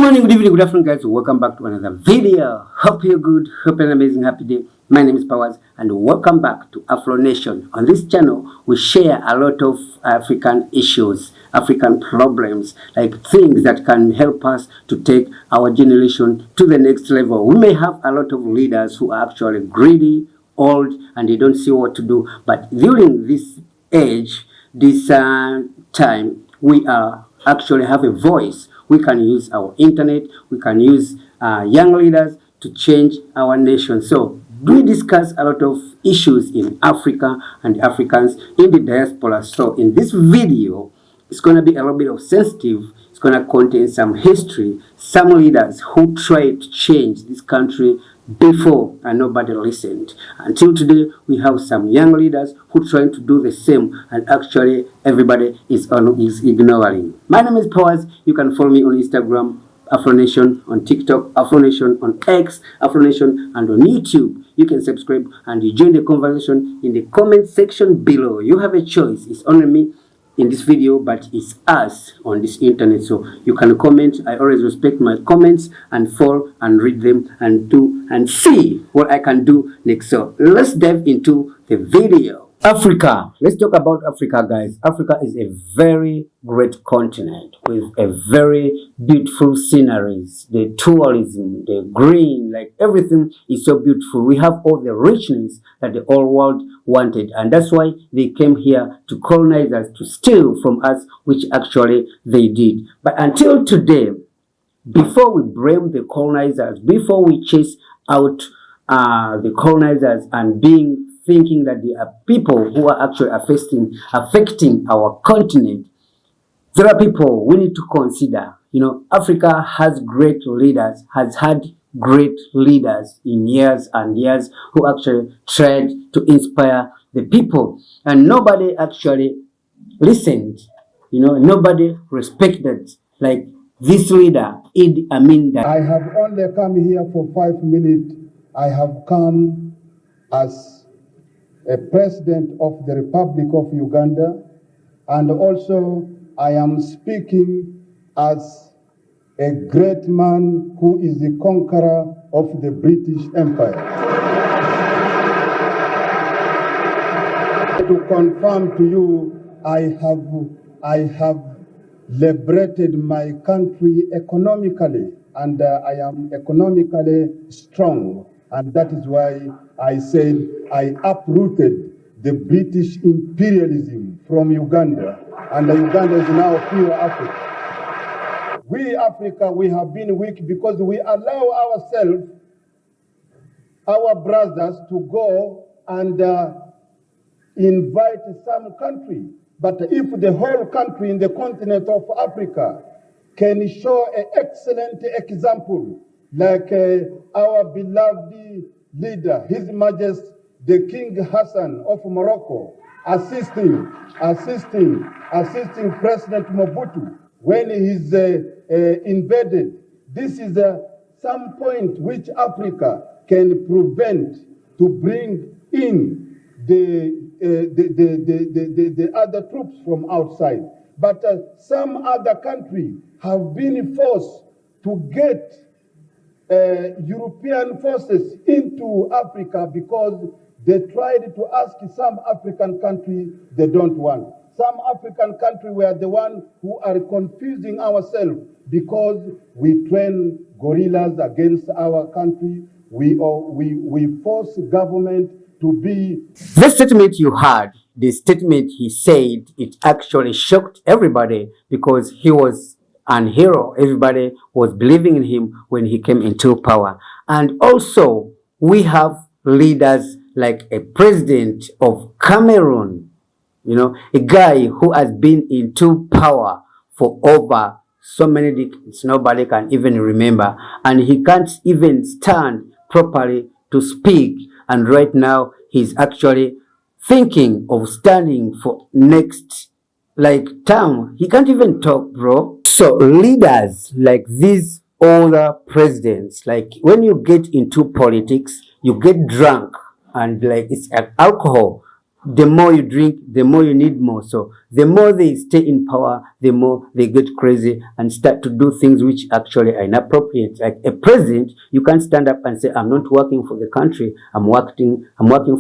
morning, good evening, good afternoon, guys. Welcome back to another video. Hope you're good. Hope you're an amazing, happy day. My name is Powers, and welcome back to Afro Nation. On this channel, we share a lot of African issues, African problems, like things that can help us to take our generation to the next level. We may have a lot of leaders who are actually greedy, old, and they don't see what to do. But during this age, this time, we actually have a voice. We can use our internet, we can use young leaders to change our nation. So we discuss a lot of issues in Africa and Africans in the diaspora. So in this video, it's going to be a little bit of sensitive. It's going to contain some history, some leaders who tried to change this country before and nobody listened. Until today, we have some young leaders who trying to do the same, and actually everybody is ignoring. My name is Powers. You can follow me on Instagram, AfroNation, on TikTok, AfroNation, on X, AfroNation, and on YouTube. You can subscribe and you join the conversation in the comment section below. You have a choice. It's only me in this video, but it's us on this internet, so you can comment. I always respect my comments and follow and read them and do and see what I can do next. So let's dive into the video. Africa. Let's talk about Africa, guys. Africa is a very great continent with a very beautiful sceneries, the tourism, the green, like everything is so beautiful. We have all the richness that the whole world wanted, and that's why they came here to colonize us, to steal from us, which actually they did. But until today, before we blame the colonizers, before we chase out the colonizers and thinking that there are people who are actually affecting our continent, there are people we need to consider. You know, Africa has great leaders, has had great leaders in years and years who actually tried to inspire the people, and nobody actually listened. You know, nobody respected like this leader, Idi Amin. I have only come here for 5 minutes. I have come as a president of the Republic of Uganda, and also I am speaking as a great man who is the conqueror of the British Empire. To confirm to you, I have liberated my country economically, and I am economically strong. And that is why I said I uprooted the British imperialism from Uganda, and Uganda is now pure Africa. We, Africa, we have been weak because we allow ourselves, our brothers, to go and invite some country. But if the whole country in the continent of Africa can show an excellent example, like our beloved leader, His Majesty the King Hassan of Morocco, assisting President Mobutu when he's invaded. This is some point which Africa can prevent to bring in the other troops from outside. But some other country have been forced to get European forces into Africa because they tried to ask some African country they don't want. Some African country were the one who are confusing ourselves because we train guerrillas against our country. We force government to be. The statement you heard, the statement he said, it actually shocked everybody because he was an hero. Everybody was believing in him when he came into power. And also, we have leaders like a president of Cameroon, you know, a guy who has been into power for over so many decades, nobody can even remember, and he can't even stand properly to speak. And right now, he's actually thinking of standing for next term. He can't even talk, bro. So leaders like these older presidents, like when you get into politics, you get drunk and like it's alcohol. the more you drink, the more you need more. So the more they stay in power, the more they get crazy and start to do things which actually are inappropriate. Like a president, you can't stand up and say, I'm not working for the country, I'm working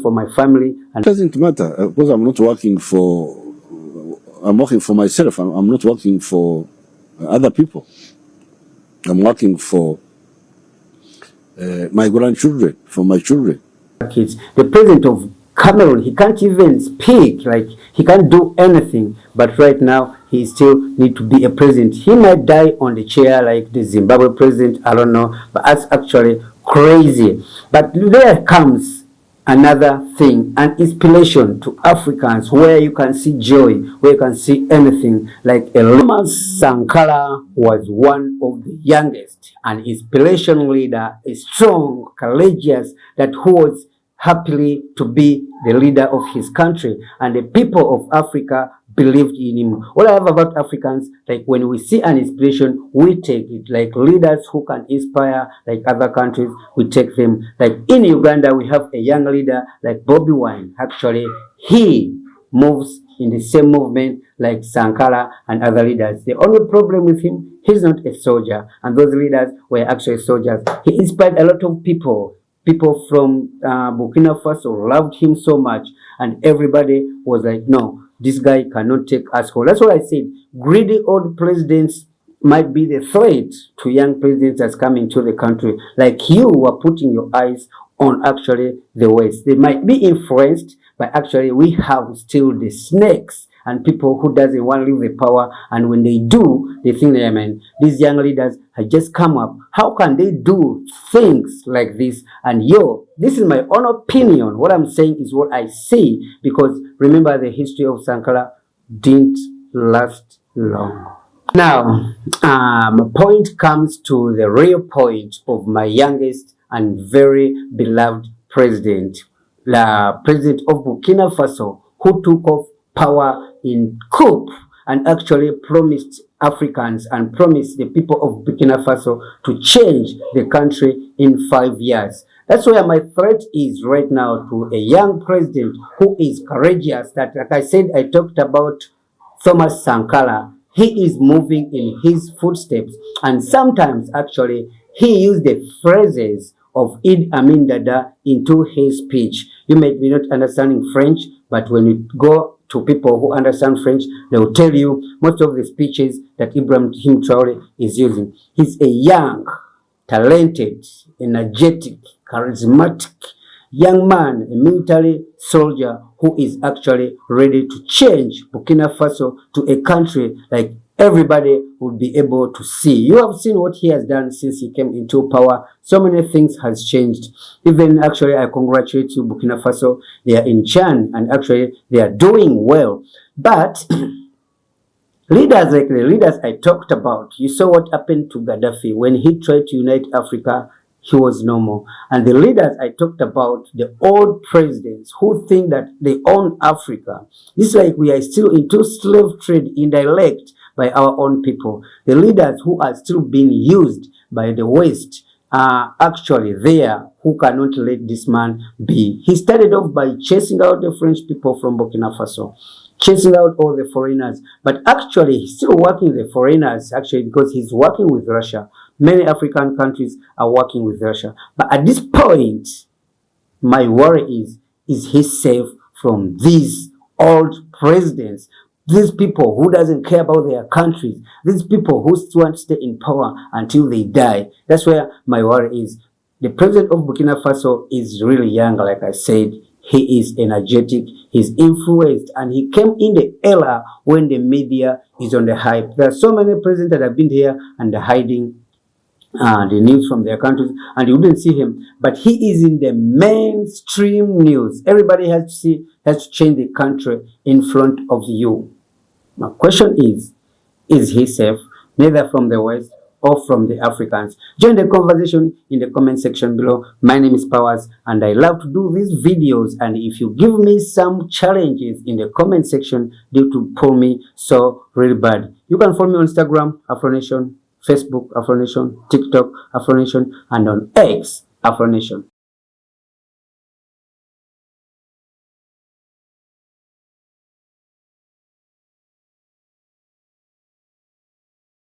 for my family. And it doesn't matter because I'm working for myself. I'm not working for other people. I'm working for my grandchildren, for my children. Kids. The president of Cameroon, he can't even speak, like he can't do anything, but right now he still need to be a president. He might die on the chair like the Zimbabwe president, I don't know, but that's actually crazy. But there comes another thing, an inspiration to Africans where you can see joy, where you can see anything. Like Thomas Sankara was one of the youngest, an inspiration leader, a strong, courageous, that who was happily to be the leader of his country, and the people of Africa believed in him. What I love about Africans, like when we see an inspiration, we take it. Like leaders who can inspire like other countries, we take them. Like in Uganda, we have a young leader like Bobby Wine. Actually, he moves in the same movement like Sankara and other leaders. The only problem with him, he's not a soldier, and those leaders were actually soldiers. He inspired a lot of people. People from Burkina Faso loved him so much, and everybody was like, no, this guy cannot take us home. That's what I said. Greedy old presidents might be the threat to young presidents that's coming to the country. Like you are putting your eyes on actually the West. They might be influenced, but actually we have still the snakes and people who doesn't want to leave the power, and when they do, they think that, man, these young leaders have just come up. How can they do things like this? And this is my own opinion. What I'm saying is what I see, because remember the history of Sankara didn't last long. Now, my point comes to the real point of my youngest and very beloved president, the president of Burkina Faso, who took off power in coup and actually promised Africans and promised the people of Burkina Faso to change the country in 5 years. That's where my threat is right now to a young president who is courageous. That, like I said, I talked about Thomas Sankara. He is moving in his footsteps, and sometimes actually he used the phrases of Idi Amin Dada into his speech. You may be not understanding French, but when you go to people who understand French, they will tell you most of the speeches that Ibrahim Traore is using. He's a young, talented, energetic, charismatic young man, a military soldier who is actually ready to change Burkina Faso to a country like everybody would be able to see. You have seen what he has done since he came into power. So many things has changed. Even actually, I congratulate you, Burkina Faso. They are in Chan, and actually they are doing well. But leaders like the leaders I talked about, you saw what happened to Gaddafi when he tried to unite Africa. He was no more. And the leaders I talked about, the old presidents who think that they own Africa, it's like we are still into slave trade indirect by our own people. The leaders who are still being used by the West are actually there who cannot let this man be. He started off by chasing out the French people from Burkina Faso, chasing out all the foreigners. But actually, he's still working with the foreigners, actually, because he's working with Russia. Many African countries are working with Russia. But at this point, my worry is he safe from these old presidents? These people who doesn't care about their countries, these people who want to stay in power until they die. That's where my worry is. The president of Burkina Faso is really young, like I said. He is energetic, he's influenced, and he came in the era when the media is on the hype. There are so many presidents that have been here and they're hiding the news from their countries, and you wouldn't see him, but he is in the mainstream news. Everybody has to change the country in front of you. My question is he safe, neither from the West or from the Africans? Join the conversation in the comment section below. My name is Powers, and I love to do these videos, and if you give me some challenges in the comment section, due to pull me so really bad. You can follow me on Instagram, AfroNation, Facebook, AfroNation, TikTok, AfroNation, and on X, AfroNation.